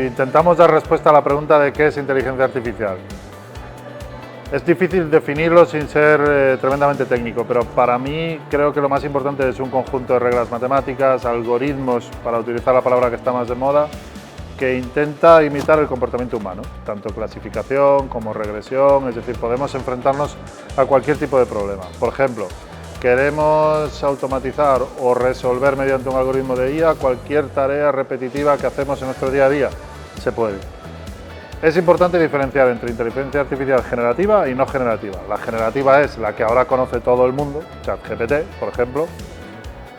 intentamos dar respuesta a la pregunta de qué es inteligencia artificial, es difícil definirlo sin ser tremendamente técnico, pero para mí creo que lo más importante es un conjunto de reglas matemáticas, algoritmos, para utilizar la palabra que está más de moda, que intenta imitar el comportamiento humano, tanto clasificación como regresión, es decir, podemos enfrentarnos a cualquier tipo de problema. Por ejemplo, queremos automatizar o resolver mediante un algoritmo de IA cualquier tarea repetitiva que hacemos en nuestro día a día, se puede. Es importante diferenciar entre inteligencia artificial generativa y no generativa. La generativa es la que ahora conoce todo el mundo, ChatGPT, por ejemplo.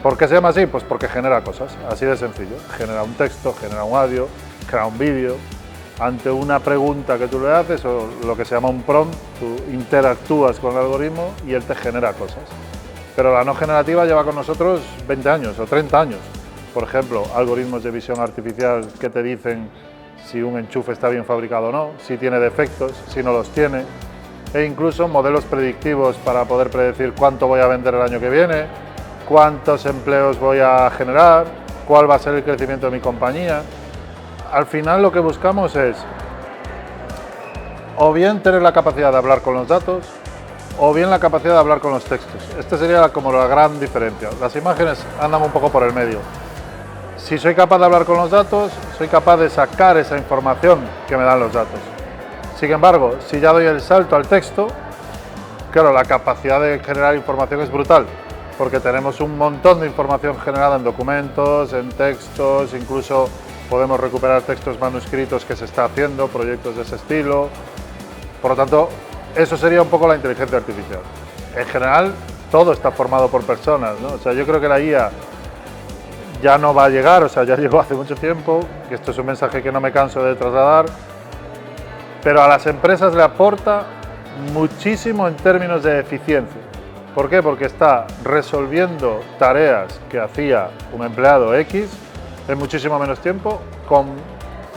¿Por qué se llama así? Pues porque genera cosas, así de sencillo. Genera un texto, genera un audio, genera un vídeo. Ante una pregunta que tú le haces, o lo que se llama un prompt, tú interactúas con el algoritmo y él te genera cosas. Pero la no generativa lleva con nosotros 20 años o 30 años. Por ejemplo, algoritmos de visión artificial que te dicen si un enchufe está bien fabricado o no, si tiene defectos, si no los tiene, e incluso modelos predictivos para poder predecir cuánto voy a vender el año que viene, cuántos empleos voy a generar, cuál va a ser el crecimiento de mi compañía. Al final lo que buscamos es o bien tener la capacidad de hablar con los datos o bien la capacidad de hablar con los textos. Esta sería como la gran diferencia. Las imágenes andan un poco por el medio. Si soy capaz de hablar con los datos, soy capaz de sacar esa información que me dan los datos. Sin embargo, si ya doy el salto al texto, claro, la capacidad de generar información es brutal, porque tenemos un montón de información generada en documentos, en textos, incluso podemos recuperar textos manuscritos que se está haciendo, proyectos de ese estilo. Por lo tanto, eso sería un poco la inteligencia artificial. En general, todo está formado por personas, ¿no? O sea, yo creo que la IA ya no va a llegar, o sea, ya llegó hace mucho tiempo, que esto es un mensaje que no me canso de trasladar, pero a las empresas le aporta muchísimo en términos de eficiencia. ¿Por qué? Porque está resolviendo tareas que hacía un empleado X en muchísimo menos tiempo, con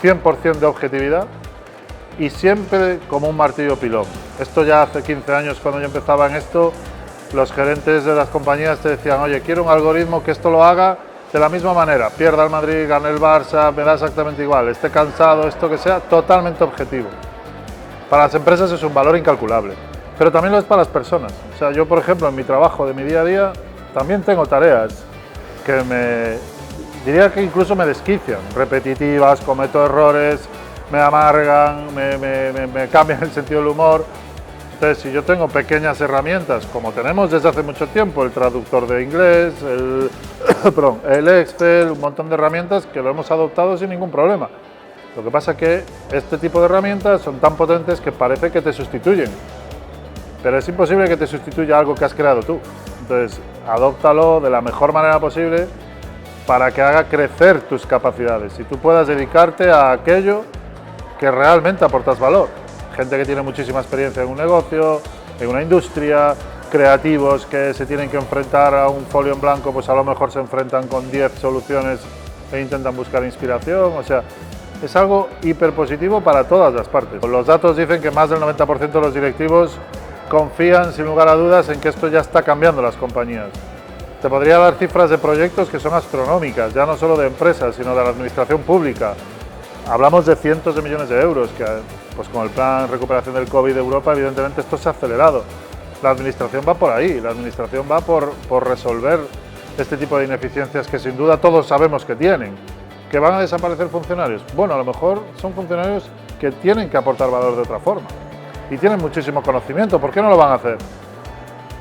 100% de objetividad y siempre como un martillo pilón. Esto ya hace 15 años, cuando yo empezaba en esto, los gerentes de las compañías te decían, oye, quiero un algoritmo que esto lo haga de la misma manera, pierda el Madrid, gane el Barça, me da exactamente igual, esté cansado, esto que sea, totalmente objetivo. Para las empresas es un valor incalculable, pero también lo es para las personas. O sea, yo, por ejemplo, en mi trabajo de mi día a día, también tengo tareas que diría que incluso me desquician, repetitivas, cometo errores, me amargan, me cambian el sentido del humor. Entonces, si yo tengo pequeñas herramientas, como tenemos desde hace mucho tiempo, el traductor de inglés, el Excel, un montón de herramientas que lo hemos adoptado sin ningún problema. Lo que pasa es que este tipo de herramientas son tan potentes que parece que te sustituyen, pero es imposible que te sustituya algo que has creado tú. Entonces, adóptalo de la mejor manera posible para que haga crecer tus capacidades y tú puedas dedicarte a aquello que realmente aportas valor. Gente que tiene muchísima experiencia en un negocio, en una industria, creativos que se tienen que enfrentar a un folio en blanco, pues a lo mejor se enfrentan con 10 soluciones e intentan buscar inspiración. O sea, es algo hiperpositivo para todas las partes. Los datos dicen que más del 90% de los directivos confían sin lugar a dudas en que esto ya está cambiando las compañías. Te podría dar cifras de proyectos que son astronómicas, ya no solo de empresas, sino de la administración pública. Hablamos de cientos de millones de euros, que pues con el plan de recuperación del COVID de Europa, evidentemente esto se ha acelerado. La administración va por ahí, la administración va por resolver este tipo de ineficiencias que sin duda todos sabemos que tienen. ¿Que van a desaparecer funcionarios? Bueno, a lo mejor son funcionarios que tienen que aportar valor de otra forma y tienen muchísimo conocimiento, ¿por qué no lo van a hacer?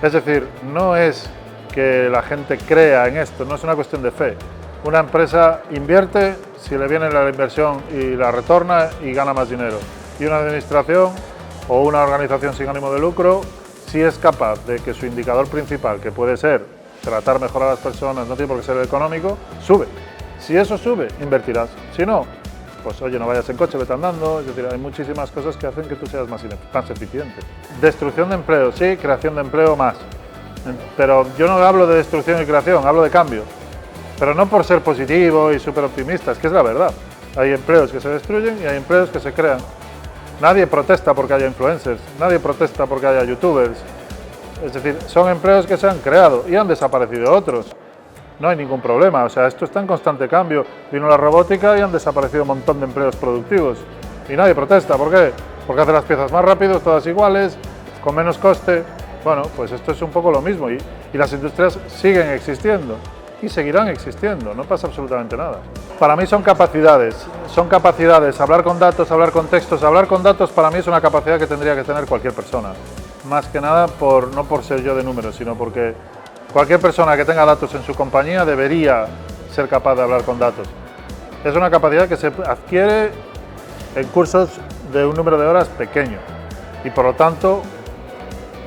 Es decir, no es que la gente crea en esto, no es una cuestión de fe. Una empresa invierte si le viene la inversión y la retorna y gana más dinero. Y una administración o una organización sin ánimo de lucro, si es capaz de que su indicador principal, que puede ser tratar mejor a las personas, no tiene por qué ser el económico, sube. Si eso sube, invertirás. Si no, pues oye, no vayas en coche, vete andando. Es decir, hay muchísimas cosas que hacen que tú seas más eficiente. Destrucción de empleo, sí, creación de empleo, más. Pero yo no hablo de destrucción y creación, hablo de cambio. Pero no por ser positivo y súper optimista, es que es la verdad. Hay empleos que se destruyen y hay empleos que se crean. Nadie protesta porque haya influencers, nadie protesta porque haya youtubers. Es decir, son empleos que se han creado y han desaparecido otros. no hay ningún problema. O sea, esto está en constante cambio. Vino la robótica y han desaparecido un montón de empleos productivos. Y nadie protesta. ¿Por qué? Porque hace las piezas más rápido, todas iguales, con menos coste. Bueno, pues esto es un poco lo mismo. Y las industrias siguen existiendo y seguirán existiendo. No pasa absolutamente nada. Para mí son capacidades. Son capacidades. Hablar con datos, hablar con textos. Hablar con datos para mí es una capacidad que tendría que tener cualquier persona. Más que nada, no por ser yo de números, sino porque cualquier persona que tenga datos en su compañía debería ser capaz de hablar con datos. Es una capacidad que se adquiere en cursos de un número de horas pequeño y por lo tanto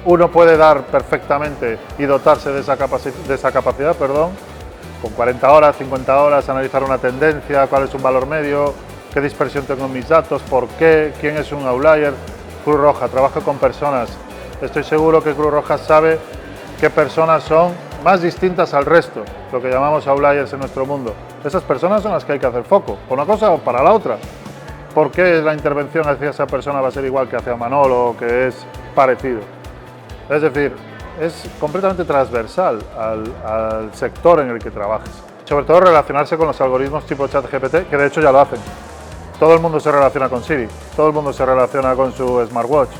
uno puede dar perfectamente y dotarse de esa capacidad, con 40 horas, 50 horas, analizar una tendencia, cuál es un valor medio, qué dispersión tengo en mis datos, por qué, quién es un outlier. Cruz Roja, trabajo con personas. Estoy seguro que Cruz Roja sabe qué personas son más distintas al resto, lo que llamamos outliers en nuestro mundo. Esas personas son las que hay que hacer foco, por una cosa o para la otra. ¿Por qué la intervención hacia esa persona va a ser igual que hacia Manolo o que es parecido? Es decir, es completamente transversal al sector en el que trabajes. Sobre todo relacionarse con los algoritmos tipo ChatGPT, que de hecho ya lo hacen. Todo el mundo se relaciona con Siri, todo el mundo se relaciona con su smartwatch.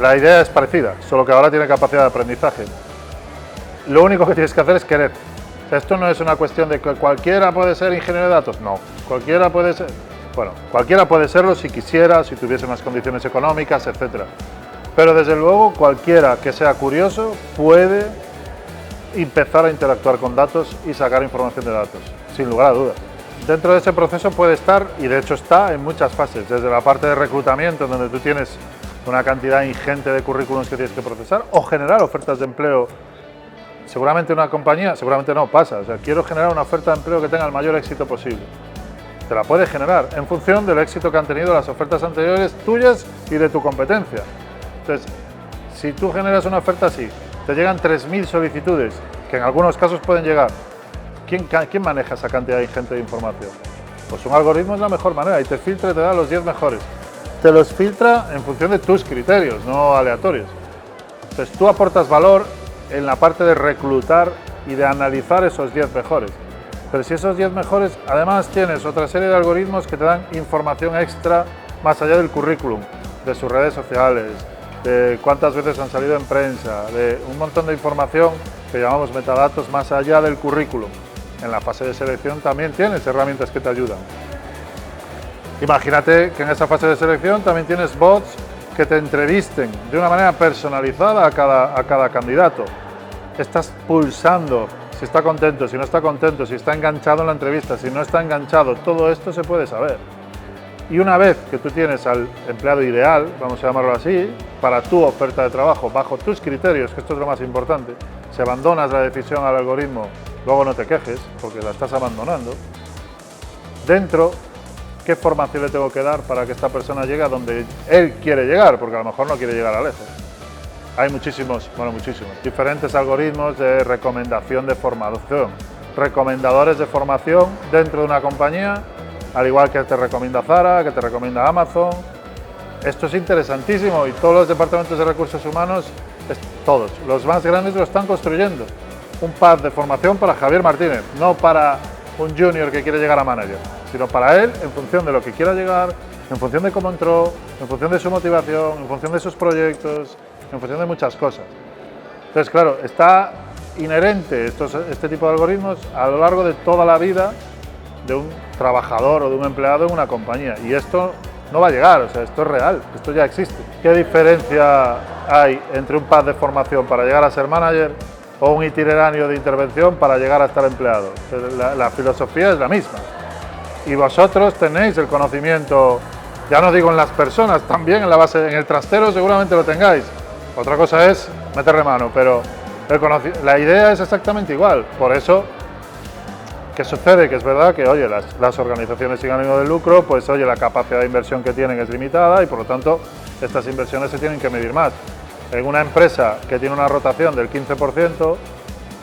La idea es parecida, solo que ahora tiene capacidad de aprendizaje. Lo único que tienes que hacer es querer. O sea, esto no es una cuestión de que cualquiera puede ser ingeniero de datos, no. Cualquiera puede ser, bueno, cualquiera puede serlo si quisiera, si tuviese unas condiciones económicas, etc. Pero desde luego cualquiera que sea curioso puede empezar a interactuar con datos y sacar información de datos, sin lugar a dudas. Dentro de ese proceso puede estar, y de hecho está, en muchas fases, desde la parte de reclutamiento, donde tú tienes una cantidad ingente de currículums que tienes que procesar, o generar ofertas de empleo. Seguramente una compañía, seguramente no, pasa, o sea, quiero generar una oferta de empleo que tenga el mayor éxito posible. Te la puedes generar en función del éxito que han tenido las ofertas anteriores tuyas y de tu competencia. Entonces, si tú generas una oferta así, te llegan 3.000 solicitudes, que en algunos casos pueden llegar. ¿Quién maneja esa cantidad ingente de información? Pues un algoritmo es la mejor manera y te filtra y te da los 10 mejores. Te los filtra en función de tus criterios, no aleatorios. Entonces tú aportas valor en la parte de reclutar y de analizar esos 10 mejores. Pero si esos 10 mejores, además tienes otra serie de algoritmos que te dan información extra más allá del currículum, de sus redes sociales, de cuántas veces han salido en prensa, de un montón de información que llamamos metadatos más allá del currículum. En la fase de selección también tienes herramientas que te ayudan. Imagínate que en esa fase de selección también tienes bots que te entrevisten de una manera personalizada a cada candidato. Estás pulsando si está contento, si no está contento, si está enganchado en la entrevista, si no está enganchado, todo esto se puede saber. Y una vez que tú tienes al empleado ideal, vamos a llamarlo así, para tu oferta de trabajo, bajo tus criterios, que esto es lo más importante, si abandonas la decisión al algoritmo, luego no te quejes, porque la estás abandonando. Dentro, ¿qué formación le tengo que dar para que esta persona llegue a donde él quiere llegar? Porque a lo mejor no quiere llegar a lejos. Hay muchísimos, diferentes algoritmos de recomendación de formación, recomendadores de formación dentro de una compañía, al igual que te recomienda Zara, que te recomienda Amazon. Esto es interesantísimo y todos los departamentos de recursos humanos, todos, los más grandes lo están construyendo. Un pad de formación para Javier Martínez, no para un junior que quiere llegar a manager, sino para él en función de lo que quiera llegar, en función de cómo entró, en función de su motivación, en función de sus proyectos, en función de muchas cosas. Entonces, claro, está inherente este tipo de algoritmos a lo largo de toda la vida de un trabajador o de un empleado en una compañía. Y esto no va a llegar, o sea, esto es real, esto ya existe. ¿Qué diferencia hay entre un pad de formación para llegar a ser manager o un itinerario de intervención para llegar a estar empleado? La filosofía es la misma. Y vosotros tenéis el conocimiento, ya no digo en las personas, también en la base, en el trastero seguramente lo tengáis. Otra cosa es meterle mano, pero la idea es exactamente igual. Por eso, ¿qué sucede? Que es verdad que, oye, las organizaciones sin ánimo de lucro, pues, oye, la capacidad de inversión que tienen es limitada y, por lo tanto, estas inversiones se tienen que medir más. En una empresa que tiene una rotación del 15%,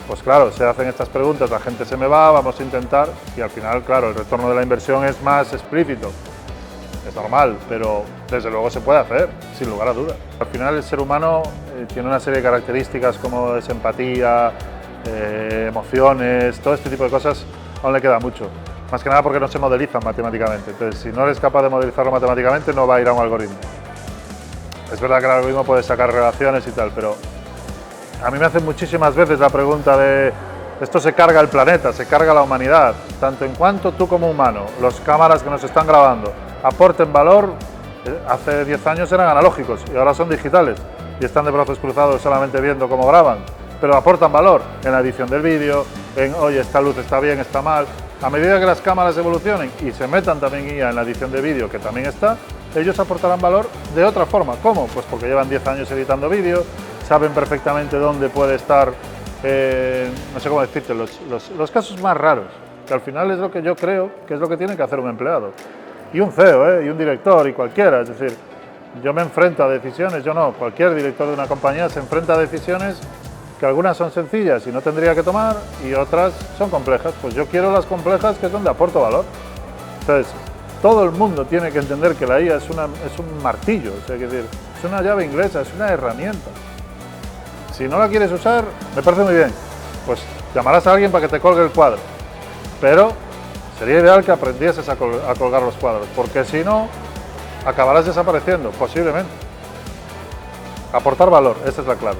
pues claro, se hacen estas preguntas, la gente se me va, vamos a intentar, y al final, claro, el retorno de la inversión es más explícito. Es normal, pero desde luego se puede hacer, sin lugar a dudas. Al final el ser humano tiene una serie de características como es empatía, emociones, todo este tipo de cosas aún le queda mucho. Más que nada porque no se modelizan matemáticamente. Entonces, si no eres capaz de modelizarlo matemáticamente, no va a ir a un algoritmo. Es verdad que el algoritmo puede sacar relaciones y tal, pero a mí me hacen muchísimas veces la pregunta de esto se carga el planeta, se carga la humanidad, tanto en cuanto tú como humano, los cámaras que nos están grabando, aporten valor. Hace 10 años eran analógicos y ahora son digitales y están de brazos cruzados solamente viendo cómo graban, pero aportan valor en la edición del vídeo, en oye, esta luz está bien, está mal. A medida que las cámaras evolucionen y se metan también IA en la edición de vídeo, que también está, ellos aportarán valor de otra forma. ¿Cómo? Pues porque llevan 10 años editando vídeo, saben perfectamente dónde puede estar, no sé cómo decirte, los casos más raros, que al final es lo que yo creo que es lo que tiene que hacer un empleado. Y un CEO, y un director, y cualquiera. Es decir, yo me enfrento a decisiones, yo no, cualquier director de una compañía se enfrenta a decisiones que algunas son sencillas y no tendría que tomar, y otras son complejas. Pues yo quiero las complejas, que es donde aporto valor. Entonces, todo el mundo tiene que entender que la IA es un martillo, o sea, es decir, es una llave inglesa, es una herramienta. Si no la quieres usar, me parece muy bien, pues llamarás a alguien para que te colgue el cuadro, pero sería ideal que aprendieses a colgar los cuadros, porque si no, acabarás desapareciendo, posiblemente. Aportar valor, esa es la clave.